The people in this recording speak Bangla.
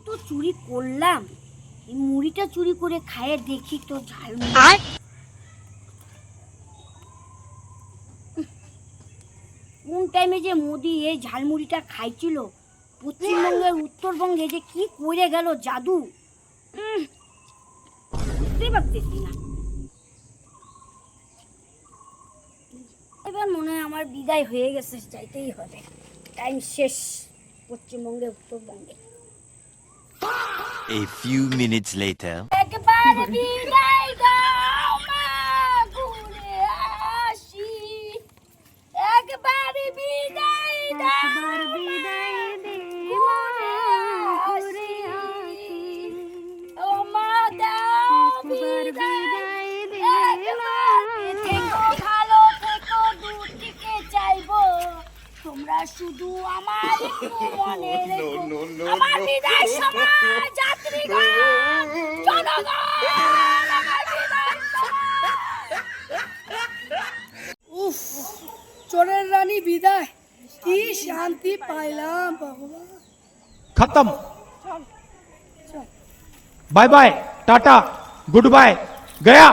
তো চুরি করলাম, এই মুড়িটা চুরি করে খাইয়ে দেখি তো ঝালমুড়ি। কোন টাইমে যে মোদি এই ঝালমুড়িটা খাইছিল, পশ্চিমবঙ্গের উত্তরবঙ্গে যে কি করে গেল জাদু, বুঝতে পারতেছি না। এবার মনে হয় আমার বিদায় হয়ে গেছে, যাইতেই হবে, টাইম শেষ পশ্চিমবঙ্গে উত্তরবঙ্গে। A few minutes later. একবার বিদায় দাও মা, ঘুরে আসি। একবার বিদায় দাও মা, ঘুরে আসি। ও মা দাও বিদায়, একবার থেকো ভালো থেকো, দূর থেকে চাইবো, তোমরা শুধু আমার একটু মনে রেখো। আমার বিদায় সময় যাত্রীগণ, জনগণ, আমার বিদায় সময়। উফ, চোরের রানী বিদায়, কি শান্তি পাইলাম ভগবান। खत्म। Bye bye, tata, goodbye, गया।